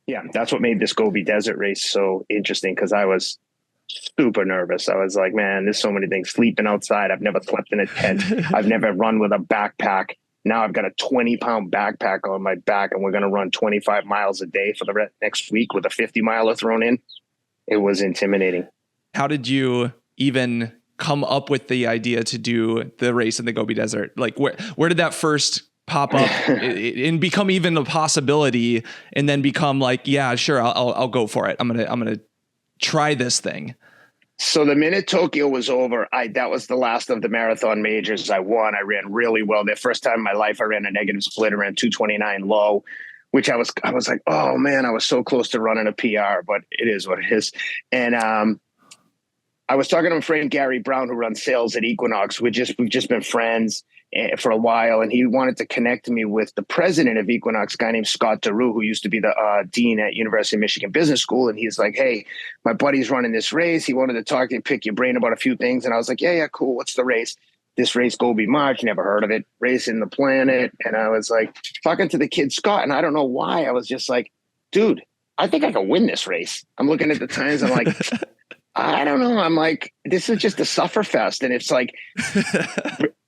Yeah, that's what made this Gobi Desert race so interesting because I was super nervous. I was like, man, there's so many things. Sleeping outside. I've never slept in a tent. I've never run with a backpack. Now I've got a 20-pound backpack on my back, and we're going to run 25 miles a day for the next week with a 50-miler thrown in. It was intimidating. How did you even come up with the idea to do the race in the Gobi Desert? Like where did that first pop up and become even a possibility, and then become like, yeah, sure, I'll go for it. I'm gonna try this thing. So the minute Tokyo was over, that was the last of the marathon majors. I won. I ran really well. The first time in my life, I ran a negative split, around 2:29 low, which I was like, oh man, I was so close to running a PR, but it is what it is. And I was talking to my friend Gary Brown, who runs sales at Equinox. We've just been friends for a while, and he wanted to connect me with the president of Equinox, a guy named Scott DeRue, who used to be the dean at University of Michigan Business School. And he's like, hey, my buddy's running this race. He wanted to talk to you, pick your brain about a few things. And I was like, yeah, cool. What's the race? This race, Gobi March, never heard of it, racing the planet. And I was like, talking to the kid, Scott, and I don't know why. I was just like, dude, I think I can win this race. I'm looking at the times. I'm like, I don't know. I'm like, this is just a sufferfest. And it's like,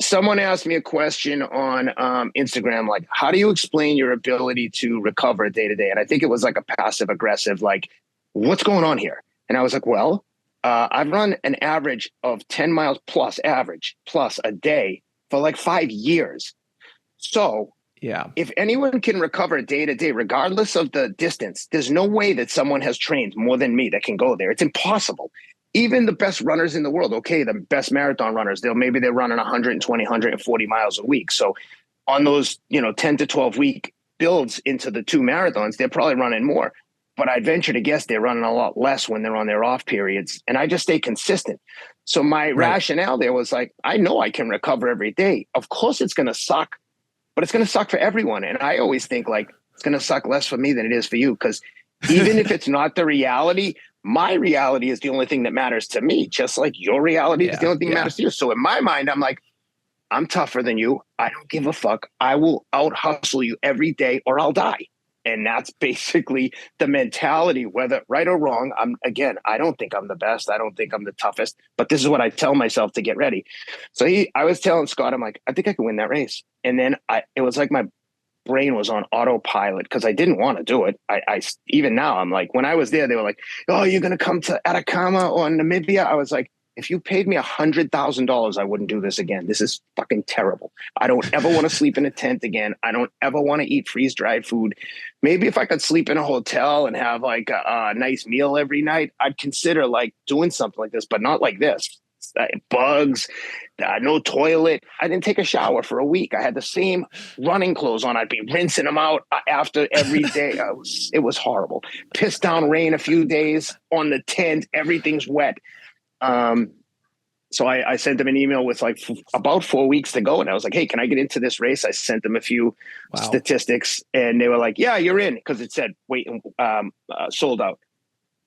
someone asked me a question on Instagram, like, how do you explain your ability to recover day to day? And I think it was like a passive aggressive, like, what's going on here? And I was like, well, I've run an average of 10 miles plus a day for like 5 years. So yeah, if anyone can recover day to day, regardless of the distance, there's no way that someone has trained more than me that can go there. It's impossible. Even the best runners in the world, okay, the best marathon runners, they're running 120, 140 miles a week. So on those, 10 to 12 week builds into the 2 marathons, they're probably running more. But I'd venture to guess they're running a lot less when they're on their off periods. And I just stay consistent. So my rationale there was like, I know I can recover every day. Of course it's going to suck, but it's going to suck for everyone. And I always think like, it's going to suck less for me than it is for you. Because even if it's not the reality, my reality is the only thing that matters to me, just like your reality is the only thing that matters to you. So in my mind, I'm like, I'm tougher than you. I don't give a fuck. I will out hustle you every day or I'll die. And that's basically the mentality, whether right or wrong. I don't think I'm the best. I don't think I'm the toughest, but this is what I tell myself to get ready. So I was telling Scott, I'm like, I think I can win that race. And then it was like my brain was on autopilot because I didn't want to do it. I even now I'm like, when I was there, they were like, oh, you're going to come to Atacama or Namibia. I was like, if you paid me $100,000, I wouldn't do this again. This is fucking terrible. I don't ever want to sleep in a tent again. I don't ever want to eat freeze-dried food. Maybe if I could sleep in a hotel and have like a nice meal every night, I'd consider like doing something like this, but not like this. Bugs, no toilet. I didn't take a shower for a week. I had the same running clothes on. I'd be rinsing them out after every day. It was horrible. Pissed down rain a few days on the tent. Everything's wet. So I sent them an email with like about 4 weeks to go. And I was like, hey, can I get into this race? I sent them a few statistics and they were like, yeah, you're in. Cause it said, wait, sold out.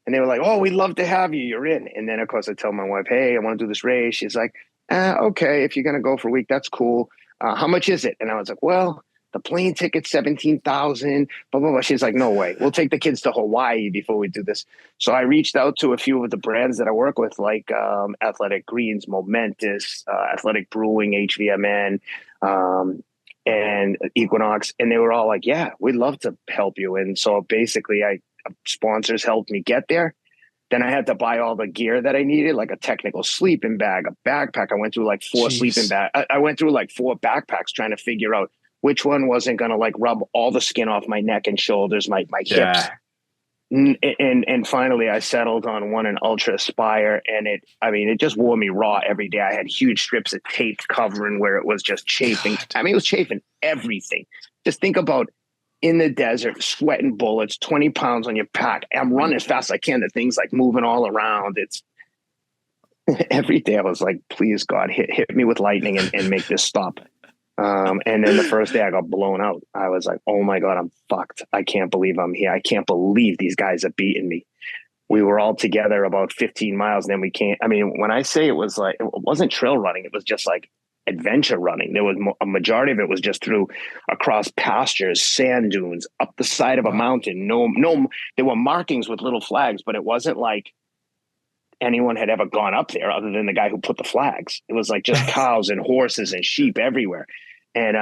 And they were like, oh, we'd love to have you. You're in. And then of course I tell my wife, hey, I want to do this race. She's like, okay, if you're going to go for a week, that's cool. How much is it? And I was like, well, the plane ticket, 17,000, blah, blah, blah. She's like, no way. We'll take the kids to Hawaii before we do this. So I reached out to a few of the brands that I work with, like Athletic Greens, Momentous, Athletic Brewing, HVMN, and Equinox. And they were all like, yeah, we'd love to help you. And so basically sponsors helped me get there. Then I had to buy all the gear that I needed, like a technical sleeping bag, a backpack. I went through like 4 sleeping bags. I went through like 4 backpacks trying to figure out which one wasn't going to like rub all the skin off my neck and shoulders, my hips. And finally I settled on one, an Ultra Aspire. And it just wore me raw every day. I had huge strips of tape covering where it was just chafing. God. I mean, it was chafing everything. Just think about in the desert, sweating bullets, 20 pounds on your pack. I'm running as fast as I can. The thing's like moving all around. It's every day I was like, please God, hit me with lightning and make this stop. And then the first day I got blown out. I was like, oh my God, I'm fucked. I can't believe I'm here. I can't believe these guys have beaten me. We were all together about 15 miles. And then when I say it was like, it wasn't trail running. It was just like adventure running. There was a majority of it was just through across pastures, sand dunes, up the side of a mountain. No, there were markings with little flags, but it wasn't like anyone had ever gone up there other than the guy who put the flags. It was like just cows and horses and sheep everywhere. And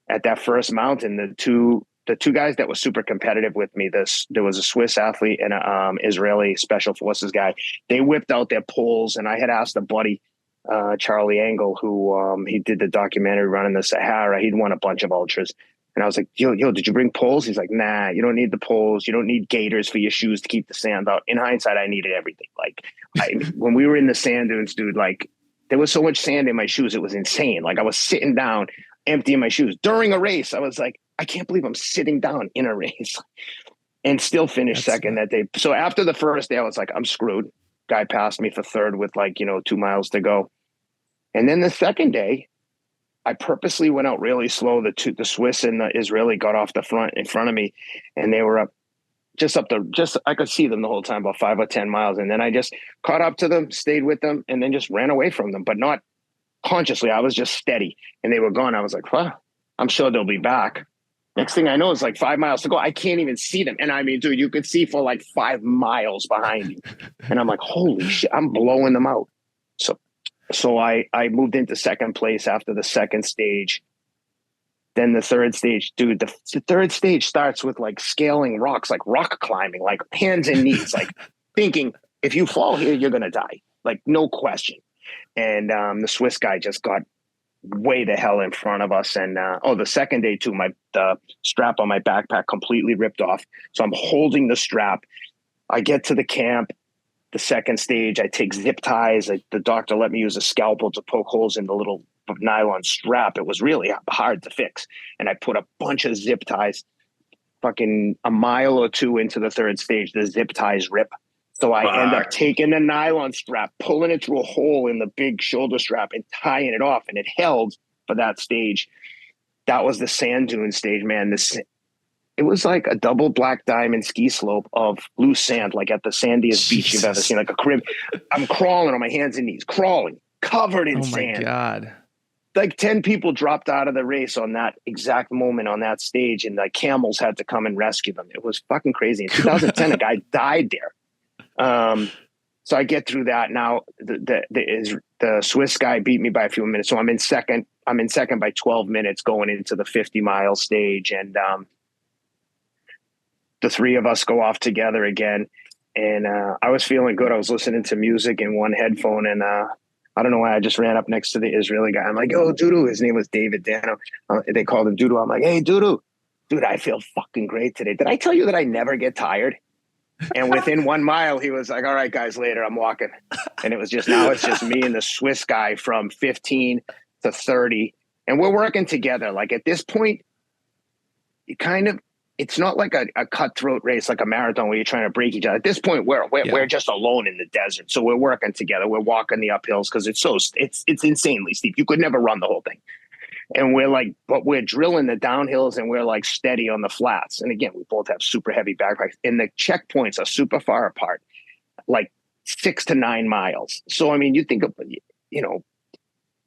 at that first mountain, the two guys that were super competitive with me, there was a Swiss athlete and a Israeli special forces guy. They whipped out their poles, and I had asked a buddy, Charlie Angle, who he did the documentary Running the Sahara. He'd won a bunch of ultras. And I was like, yo, did you bring poles? He's like, nah, you don't need the poles. You don't need gaiters for your shoes to keep the sand out. In hindsight, I needed everything. Like when we were in the sand dunes, dude, like there was so much sand in my shoes. It was insane. Like I was sitting down, emptying my shoes during a race. I was like, I can't believe I'm sitting down in a race and still finished second that day. So after the first day, I was like, I'm screwed. Guy passed me for third with 2 miles to go. And then the second day, I purposely went out really slow. The Swiss and the Israeli got off in front of me, and they were I could see them the whole time, about 5 or 10 miles. And then I just caught up to them, stayed with them, and then just ran away from them, but not consciously. I was just steady, and they were gone. I was like, well, I'm sure they'll be back. Next thing I know, it's like 5 miles to go. I can't even see them. And I mean, dude, you could see for like 5 miles behind you. And I'm like, holy shit, I'm blowing them out. So I moved into second place after the second stage. Then the third stage, dude, the third stage starts with like scaling rocks, like rock climbing, like hands and knees, like thinking if you fall here, you're going to die. Like no question. And the Swiss guy just got way the hell in front of us. And the second day too, the strap on my backpack completely ripped off. So I'm holding the strap. I get to the camp. The second stage, I take zip ties. The doctor let me use a scalpel to poke holes in the little nylon strap. It was really hard to fix. And I put a bunch of zip ties. Fucking a mile or two into the third stage, the zip ties rip. So I end up taking the nylon strap, pulling it through a hole in the big shoulder strap and tying it off. And it held for that stage. That was the sand dune stage, man. It was like a double black diamond ski slope of loose sand, like at the sandiest beach you've ever seen, like a crib. I'm crawling on my hands and knees, covered in sand. Oh my God. Like 10 people dropped out of the race on that exact moment on that stage, and the camels had to come and rescue them. It was fucking crazy. In 2010, a guy died there. So I get through that. Now the Swiss guy beat me by a few minutes. So I'm in second by 12 minutes going into the 50-mile stage. And, the three of us go off together again. And I was feeling good. I was listening to music in one headphone, and I don't know why I just ran up next to the Israeli guy. I'm like, yo, Dudu. His name was David Dano. They called him Dudu. I'm like, hey, Dudu. Dude, I feel fucking great today. Did I tell you that I never get tired? And within 1 mile, he was like, all right, guys, later, I'm walking. And it's just me and the Swiss guy from 15 to 30. And we're working together. Like at this point, it's not like a cutthroat race, like a marathon where you're trying to break each other. At this point, we're just alone in the desert. So we're working together. We're walking the uphills because it's insanely steep. You could never run the whole thing. And but we're drilling the downhills and we're like steady on the flats. And again, we both have super heavy backpacks, and the checkpoints are super far apart, like 6 to 9 miles. So, I mean, you think of,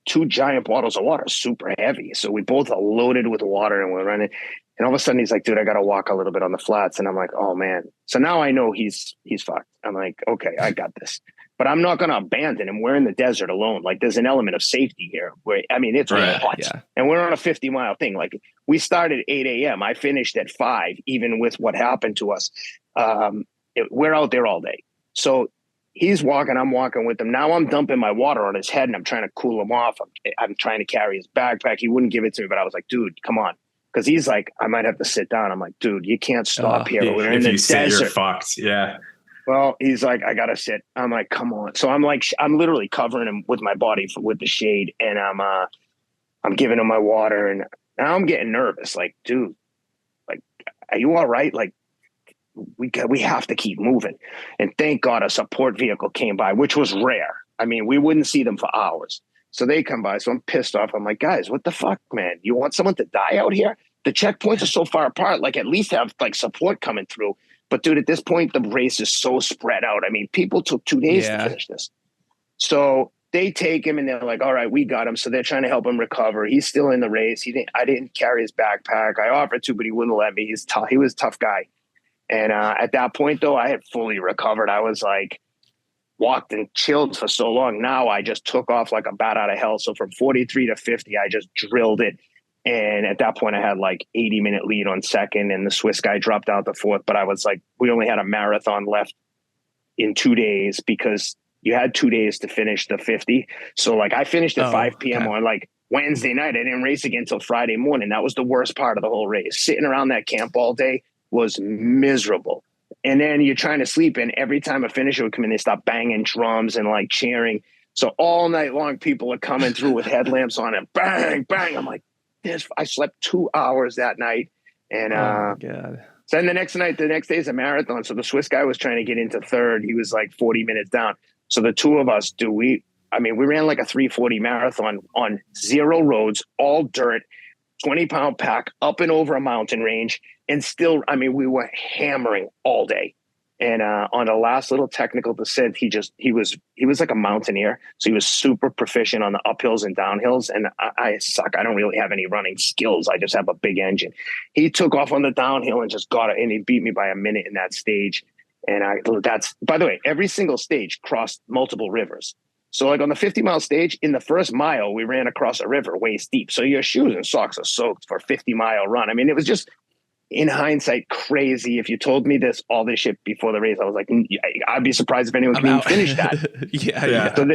2 giant bottles of water, super heavy. So we both are loaded with water and we're running. And all of a sudden he's like, dude, I got to walk a little bit on the flats. And I'm like, oh man. So now I know he's fucked. I'm like, okay, I got this, but I'm not going to abandon him. We're in the desert alone. Like there's an element of safety here where, I mean, it's really hot and we're on a 50-mile thing. Like we started at 8 a.m. I finished at 5, even with what happened to us. We're out there all day. So he's walking, I'm walking with him. Now I'm dumping my water on his head and I'm trying to cool him off. I'm trying to carry his backpack. He wouldn't give it to me, but I was like, dude, come on. Because he's like, I might have to sit down. I'm like, dude, you can't stop here. We're in the desert. You're fucked. Yeah. Well, he's like, I gotta sit. I'm like, come on. So I'm literally covering him with my body with the shade, and I'm giving him my water, and now I'm getting nervous. Like, dude, like, are you all right? Like, we have to keep moving. And thank God a support vehicle came by, which was rare. I mean, we wouldn't see them for hours. So they come by. So I'm pissed off. I'm like, guys, what the fuck, man? You want someone to die out here? The checkpoints are so far apart. Like, at least have like support coming through. But dude, at this point, the race is so spread out. I mean, people took 2 days to finish this. So they take him and they're like, all right, we got him. So they're trying to help him recover. He's still in the race. I didn't carry his backpack. I offered to, but he wouldn't let me. He's tough. He was a tough guy. And at that point, though, I had fully recovered. I was like, walked and chilled for so long. Now I just took off like a bat out of hell. So from 43 to 50, I just drilled it. And at that point, I had like 80-minute lead on second, and the Swiss guy dropped out the fourth. But I was like, we only had a marathon left in 2 days because you had 2 days to finish the 50. So like I finished at 5 p.m. on like Wednesday night. I didn't race again until Friday morning. That was the worst part of the whole race. Sitting around that camp all day was miserable. And then you're trying to sleep, and every time a finisher would come in, they stop banging drums and like cheering. So all night long, people are coming through with headlamps on and bang, bang. I'm like, I slept 2 hours that night. And oh my God. So then the next day is a marathon. So the Swiss guy was trying to get into third. He was like 40 minutes down. So the two of us, we ran like a 3:40 marathon on 0 roads, all dirt, 20-pound pack up and over a mountain range. And still, we were hammering all day. And on the last little technical descent, he was like a mountaineer. So he was super proficient on the uphills and downhills. And I suck. I don't really have any running skills. I just have a big engine. He took off on the downhill and just got it. And he beat me by a minute in that stage. And that's, by the way, every single stage crossed multiple rivers. So like on the 50-mile stage, in the first mile, we ran across a river waist deep. So your shoes and socks are soaked for a 50-mile run. It was just, in hindsight, crazy. If you told me all this shit before the race, I was like, I'd be surprised if anyone can even finish that. Yeah. So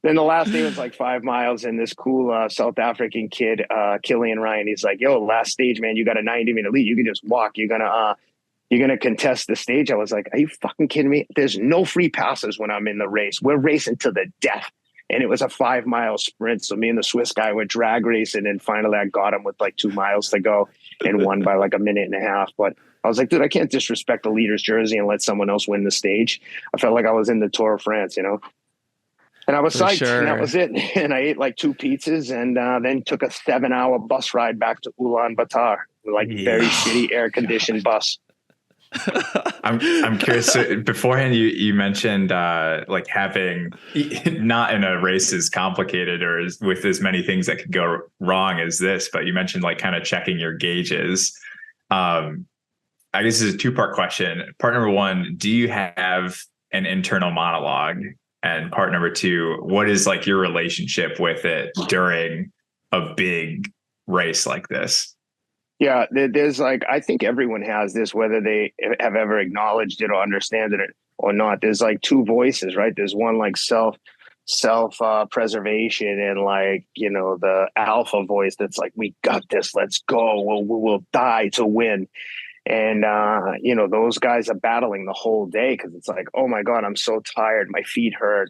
then the last day was like 5 miles, and this cool South African kid, Killian Ryan, he's like, yo, last stage, man, you got a 90-minute lead. You can just walk. You're gonna contest the stage. I was like, are you fucking kidding me? There's no free passes when I'm in the race. We're racing to the death. And it was a 5-mile sprint. So me and the Swiss guy were drag racing, and finally I got him with like 2 miles to go and won by like a minute and a half. But I was like, dude, I can't disrespect the leader's jersey and let someone else win the stage. I felt like I was in the Tour of France, And I was psyched, and that was it. And I ate like 2 pizzas and then took a 7-hour bus ride back to Ulaanbaatar, like very shitty air-conditioned bus. I'm curious. So beforehand, you mentioned like having not in a race as complicated or with as many things that could go wrong as this, but you mentioned like kind of checking your gauges. I guess this is a 2-part question. Part number 1, do you have an internal monologue? And part number 2, what is like your relationship with it during a big race like this? Yeah, there's like, I think everyone has this, whether they have ever acknowledged it or understand it or not. There's like 2 voices, right? There's one like self preservation, and like, the alpha voice that's like, we got this, let's go, we'll die to win. And those guys are battling the whole day because it's like, oh my God, I'm so tired, my feet hurt.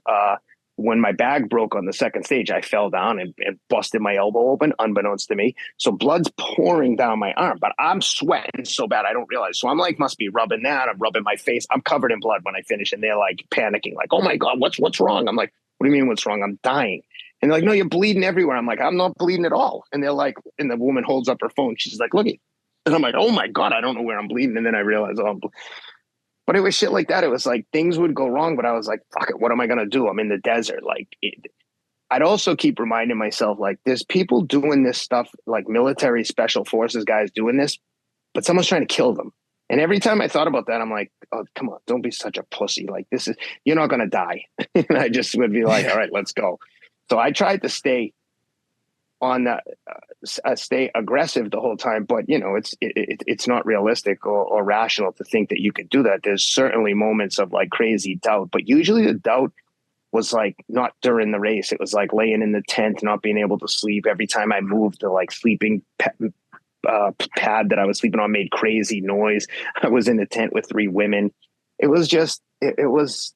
When my bag broke on the second stage, I fell down and busted my elbow open, unbeknownst to me. So blood's pouring down my arm, but I'm sweating so bad I don't realize. So I'm like, must be rubbing that. I'm rubbing my face. I'm covered in blood when I finish, and they're like panicking, like, oh my God, what's wrong? I'm like, what do you mean what's wrong? I'm dying. And they're like, no, you're bleeding everywhere. I'm like, I'm not bleeding at all. And they're like, and the woman holds up her phone. She's like, look at, and I'm like, oh my God, I don't know where I'm bleeding. And then I realized, but it was shit like that. It was like things would go wrong, but I was like, fuck it, what am I going to do? I'm in the desert. I'd also keep reminding myself, like, there's people doing this stuff, like military special forces guys doing this, but someone's trying to kill them. And every time I thought about that, I'm like, oh, come on, don't be such a pussy. Like, you're not going to die. And I just would be like, all right, let's go. So I tried to stay stay aggressive the whole time, but it's not realistic or rational to think that you could do that. There's certainly moments of like crazy doubt, but usually the doubt was like not during the race. It was like laying in the tent, not being able to sleep. Every time I moved, the like sleeping pad that I was sleeping on made crazy noise. I was in the tent with 3 women. It was just, it was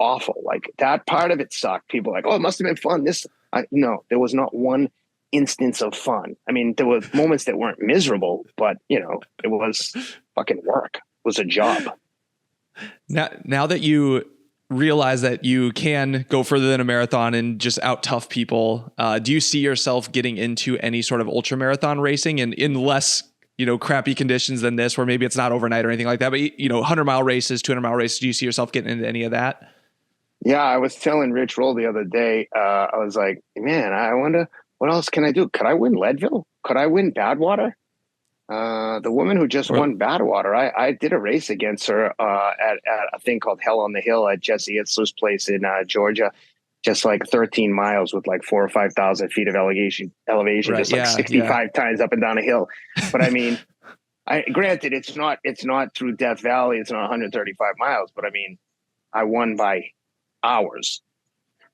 awful. Like that part of it sucked. People were like, oh, it must've been fun. No, there was not one instance of fun. There were moments that weren't miserable, but it was fucking work. It was a job. Now that you realize that you can go further than a marathon and just out tough people, do you see yourself getting into any sort of ultra marathon racing and in less, crappy conditions than this, where maybe it's not overnight or anything like that, but 100-mile races, 200-mile races, do you see yourself getting into any of that? Yeah, I was telling Rich Roll the other day, I was like, man, I wonder what else can I do? Could I win Leadville? Could I win Badwater? The woman who just Or, won Badwater, I did a race against her at a thing called Hell on the Hill at Jesse Itzler's place in Georgia, just like 13 miles with like 4 or 5,000 feet of elevation, right. just like Yeah. Yeah. 65 times up and down a hill. But I mean, I granted it's not through Death Valley, it's not 135 miles, but I mean, I won by hours.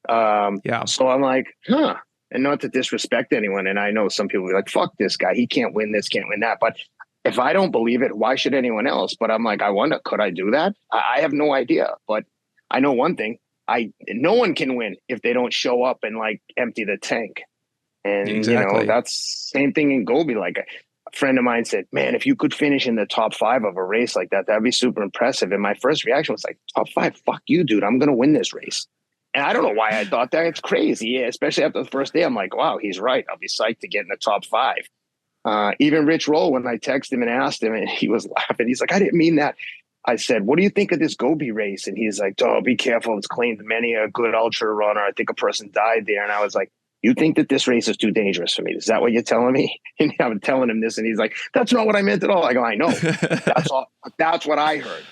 Yeah. So I'm like, huh. And not to disrespect anyone. And I know some people will be like, fuck this guy. He can't win this, can't win that. But if I don't believe it, why should anyone else? But I'm like, I wonder, could I do that? I have no idea. But I know one thing. No one can win if they don't show up and like empty the tank. And Exactly. that's same thing in Gobi. Like a friend of mine said, man, if you could finish in the top 5 of a race like that, that'd be super impressive. And my first reaction was like, top 5, fuck you, dude. I'm gonna win this race. And I don't know why I thought that. It's crazy, yeah, especially after the first day. I'm like, wow, he's right. I'll be psyched to get in the top 5. Even Rich Roll, when I texted him and asked him, and he was laughing. He's like, I didn't mean that. I said, what do you think of this Gobi race? And he's like, oh, be careful. It's claimed many a good ultra runner. I think a person died there. And I was like, you think that this race is too dangerous for me? Is that what you're telling me? And I'm telling him this, and he's like, that's not what I meant at all. I go, I know. That's all. That's what I heard.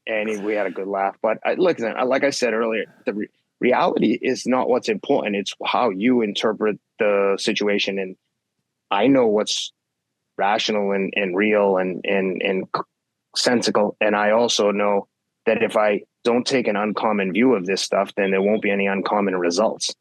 And we had a good laugh. But look, like I said earlier, the reality is not what's important. It's how you interpret the situation. And I know what's rational and real and sensical. And I also know that if I don't take an uncommon view of this stuff, then there won't be any uncommon results.